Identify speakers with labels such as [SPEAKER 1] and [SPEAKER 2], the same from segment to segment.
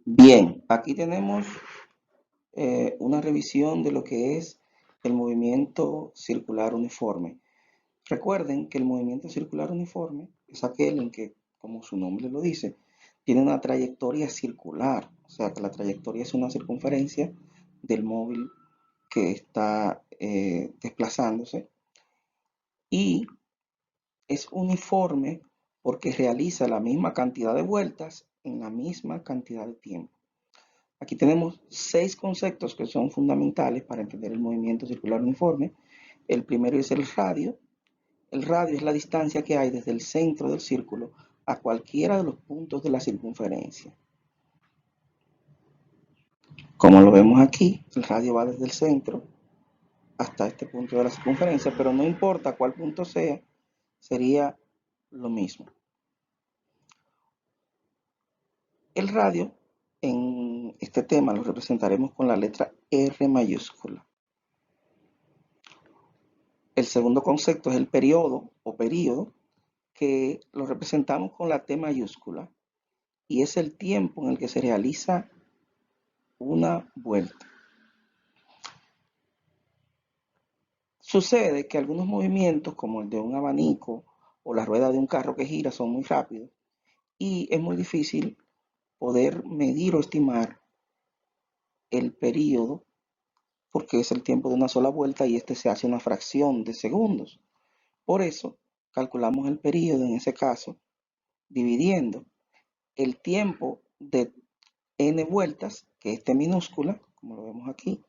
[SPEAKER 1] Bien, aquí tenemos una revisión de lo que es el movimiento circular uniforme. Recuerden que el movimiento circular uniforme es aquel en que, como su nombre lo dice, tiene una trayectoria circular, o sea que la trayectoria es una circunferencia del móvil que está desplazándose y es uniforme porque realiza la misma cantidad de vueltas en la misma cantidad de tiempo. Aquí tenemos 6 conceptos que son fundamentales para entender el movimiento circular uniforme. El primero es el radio. El radio es la distancia que hay desde el centro del círculo a cualquiera de los puntos de la circunferencia. Como lo vemos aquí, el radio va desde el centro hasta este punto de la circunferencia, pero no importa cuál punto sea, sería lo mismo. El radio en este tema lo representaremos con la letra R mayúscula. El segundo concepto es el periodo o período, que lo representamos con la T mayúscula y es el tiempo en el que se realiza una vuelta. Sucede que algunos movimientos, como el de un abanico o la rueda de un carro que gira, son muy rápidos y es muy difícil poder medir o estimar el periodo porque es el tiempo de una sola vuelta y este se hace una fracción de segundos. Por eso calculamos el periodo en ese caso dividiendo el tiempo de n vueltas, que es t minúscula, como lo vemos aquí,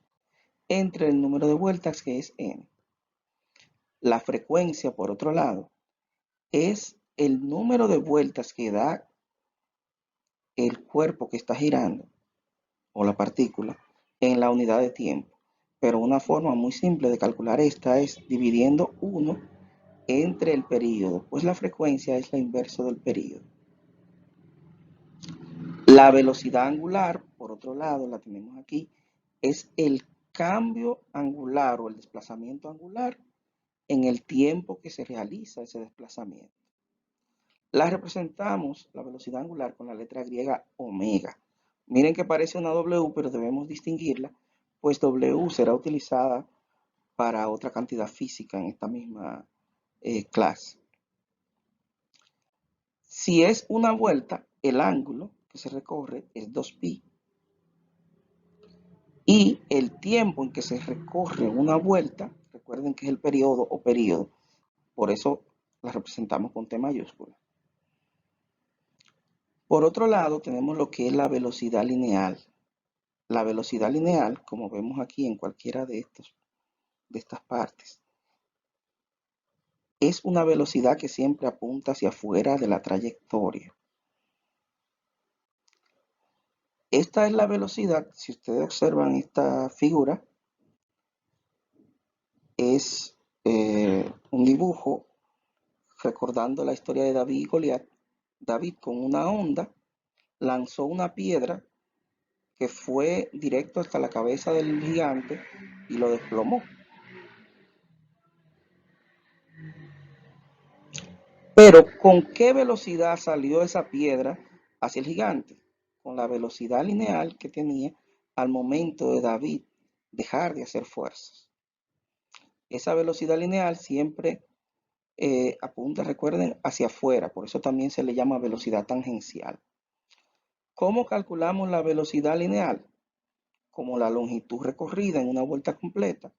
[SPEAKER 1] entre el número de vueltas, que es n. La frecuencia, por otro lado, es el número de vueltas que da el cuerpo que está girando, o la partícula, en la unidad de tiempo. Pero una forma muy simple de calcular esta es dividiendo 1 entre el período, pues la frecuencia es la inversa del período. La velocidad angular, por otro lado, la tenemos aquí, es el cambio angular o el desplazamiento angular en el tiempo que se realiza ese desplazamiento. La representamos, la velocidad angular, con la letra griega omega. Miren que parece una W, pero debemos distinguirla, pues W será utilizada para otra cantidad física en esta misma clase. Si es una vuelta, el ángulo que se recorre es 2pi. Y el tiempo en que se recorre una vuelta, recuerden que es el periodo o período, por eso la representamos con T mayúscula. Por otro lado, tenemos lo que es la velocidad lineal. La velocidad lineal, como vemos aquí en cualquiera de estas partes, es una velocidad que siempre apunta hacia afuera de la trayectoria. Esta es la velocidad, si ustedes observan esta figura, es un dibujo recordando la historia de David y Goliat. David con una honda lanzó una piedra que fue directo hasta la cabeza del gigante y lo desplomó. Pero ¿con qué velocidad salió esa piedra hacia el gigante? Con la velocidad lineal que tenía al momento de David dejar de hacer fuerzas. Esa velocidad lineal siempre apunta, recuerden, hacia afuera, por eso también se le llama velocidad tangencial. ¿Cómo calculamos la velocidad lineal? Como la longitud recorrida en una vuelta completa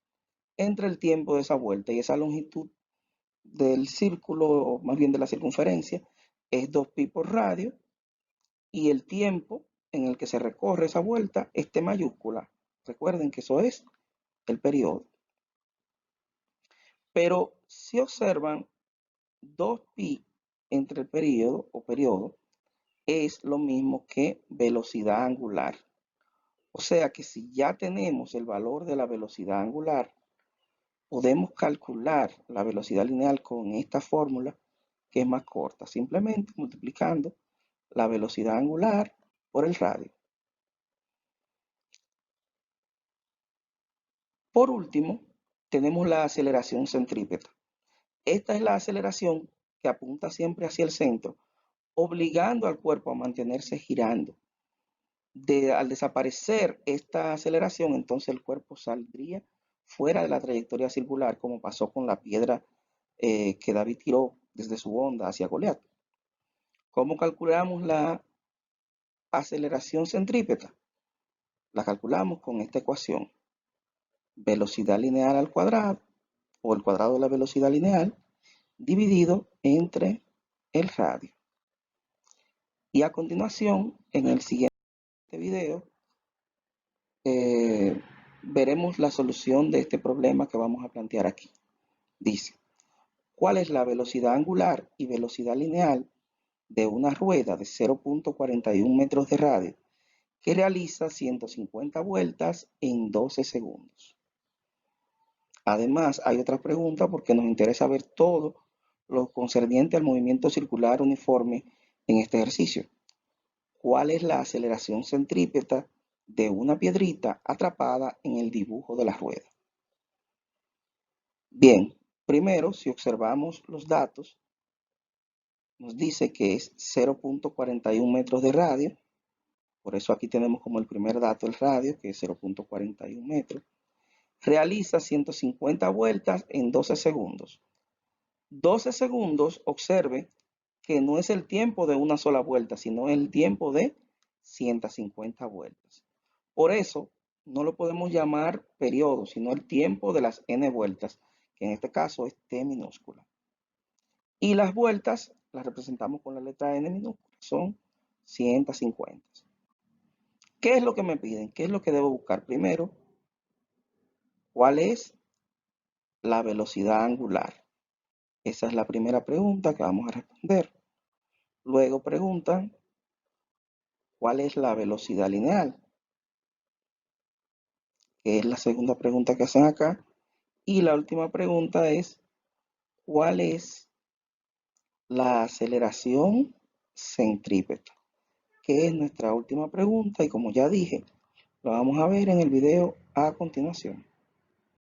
[SPEAKER 1] entre el tiempo de esa vuelta y esa longitud del círculo, o más bien de la circunferencia, es 2pi por radio y el tiempo en el que se recorre esa vuelta es T mayúscula. Recuerden que eso es el periodo. Pero si observan, 2pi entre el periodo o periodo es lo mismo que velocidad angular. O sea que si ya tenemos el valor de la velocidad angular, podemos calcular la velocidad lineal con esta fórmula que es más corta, simplemente multiplicando la velocidad angular por el radio. Por último, tenemos la aceleración centrípeta. Esta es la aceleración que apunta siempre hacia el centro, obligando al cuerpo a mantenerse girando. Al desaparecer esta aceleración, entonces el cuerpo saldría fuera de la trayectoria circular, como pasó con la piedra que David tiró desde su onda hacia Goliat. ¿Cómo calculamos la aceleración centrípeta? La calculamos con esta ecuación: velocidad lineal al cuadrado, o el cuadrado de la velocidad lineal, dividido entre el radio. Y a continuación, en el siguiente video, veremos la solución de este problema que vamos a plantear aquí. Dice: ¿cuál es la velocidad angular y velocidad lineal de una rueda de 0.41 metros de radio que realiza 150 vueltas en 12 segundos? Además, hay otra pregunta porque nos interesa ver todo lo concerniente al movimiento circular uniforme en este ejercicio. ¿Cuál es la aceleración centrípeta de una piedrita atrapada en el dibujo de la rueda? Bien, primero, si observamos los datos, nos dice que es 0.41 metros de radio. Por eso aquí tenemos como el primer dato el radio, que es 0.41 metros. Realiza 150 vueltas en 12 segundos. 12 segundos, observe que no es el tiempo de una sola vuelta, sino el tiempo de 150 vueltas. Por eso, no lo podemos llamar periodo, sino el tiempo de las n vueltas, que en este caso es t minúscula. Y las vueltas las representamos con la letra n minúscula, son 150. ¿Qué es lo que me piden? ¿Qué es lo que debo buscar? Primero, ¿cuál es la velocidad angular? Esa es la primera pregunta que vamos a responder. Luego preguntan, ¿cuál es la velocidad lineal? Que es la segunda pregunta que hacen acá. Y la última pregunta es, ¿cuál es la aceleración centrípeta? Que es nuestra última pregunta y como ya dije, lo vamos a ver en el video a continuación.